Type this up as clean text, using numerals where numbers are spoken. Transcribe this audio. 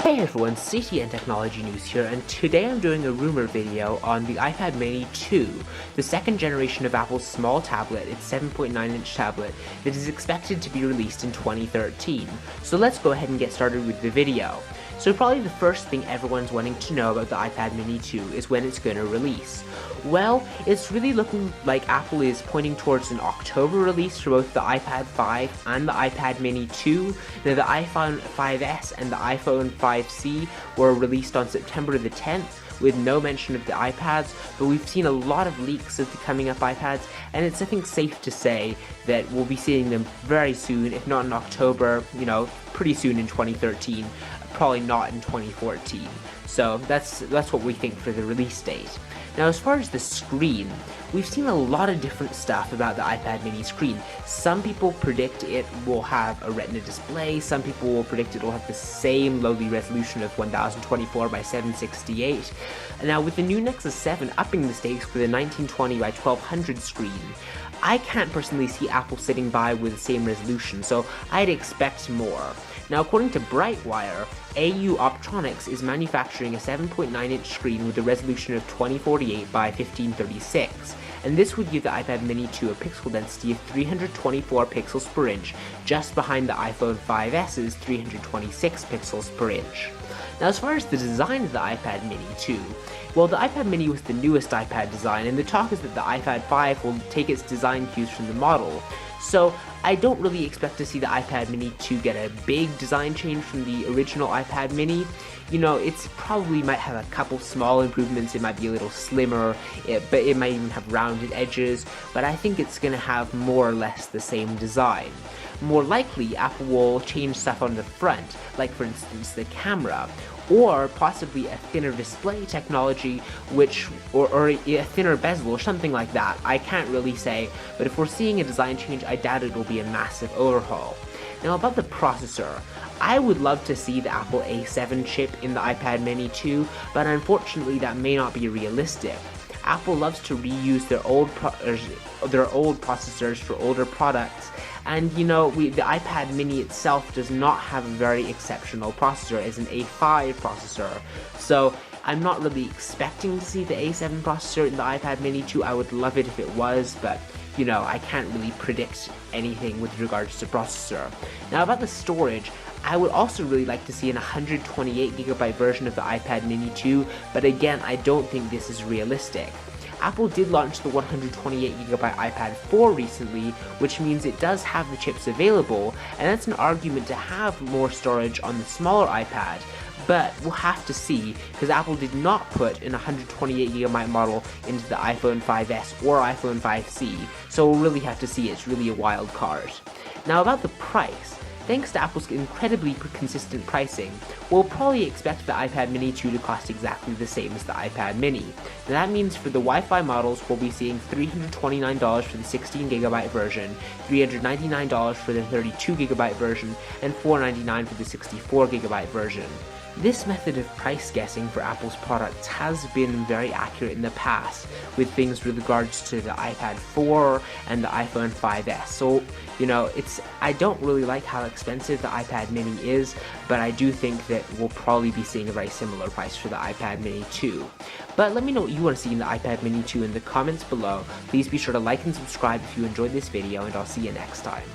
Hey everyone, CTN Technology News here, and today I'm doing a rumor video on the iPad mini 2, the second generation of Apple's small tablet, its 7.9-inch tablet, that is expected to be released in 2013. So let's go ahead and get started with the video. So probably the first thing everyone's wanting to know about the iPad mini 2 is when it's going to release. Well, it's really looking like Apple is pointing towards an October release for both the iPad 5 and the iPad mini 2. Now the iPhone 5S and the iPhone 5C were released on September the 10th, with no mention of the iPads, but we've seen a lot of leaks of the coming up iPads, and it's I think safe to say that we'll be seeing them very soon, if not in October, pretty soon in 2013, probably not in 2014. So that's what we think for the release date. Now as far as the screen, we've seen a lot of different stuff about the iPad mini screen. Some people predict it will have a Retina display, some people will predict it will have the same lowly resolution of 1024 by 768. Now with the new Nexus 7 upping the stakes with a 1920 by 1200 screen, I can't personally see Apple sitting by with the same resolution, so I'd expect more. Now according to Brightwire, AU Optronics is manufacturing a 7.9-inch screen with a resolution of 2048 by 1536, and this would give the iPad mini 2 a pixel density of 324 pixels per inch, just behind the iPhone 5S's 326 pixels per inch. Now as far as the design of the iPad mini 2, well, the iPad mini was the newest iPad design, and the talk is that the iPad 5 will take its design cues from the model. So I don't really expect to see the iPad mini 2 get a big design change from the original iPad mini. It's probably might have a couple small improvements, it might be a little slimmer, but it might even have rounded edges, but I think it's going to have more or less the same design. More likely, Apple will change stuff on the front, like for instance the camera, or possibly a thinner display technology, or a thinner bezel or something like that. I can't really say, but if we're seeing a design change, I doubt it will be a massive overhaul. Now about the processor, I would love to see the Apple A7 chip in the iPad mini 2, but unfortunately that may not be realistic. Apple loves to reuse their old processors for older products, and the iPad mini itself does not have a very exceptional processor as an A5 processor, so I'm not really expecting to see the A7 processor in the iPad mini 2. I would love it if it was, but I can't really predict anything with regards to processor. Now about the storage, I would also really like to see an 128GB version of the iPad mini 2, but again, I don't think this is realistic. Apple did launch the 128GB iPad 4 recently, which means it does have the chips available, and that's an argument to have more storage on the smaller iPad, but we'll have to see, because Apple did not put an 128GB model into the iPhone 5S or iPhone 5C, so we'll really have to see. It's really a wild card. Now about the price. Thanks to Apple's incredibly consistent pricing, we'll probably expect the iPad mini 2 to cost exactly the same as the iPad mini. Now that means for the Wi-Fi models, we'll be seeing $329 for the 16GB version, $399 for the 32GB version, and $499 for the 64GB version. This method of price guessing for Apple's products has been very accurate in the past, with things with regards to the iPad 4 and the iPhone 5S. So, I don't really like how expensive the iPad mini is, but I do think that we'll probably be seeing a very similar price for the iPad mini 2. But let me know what you want to see in the iPad mini 2 in the comments below. Please be sure to like and subscribe if you enjoyed this video, and I'll see you next time.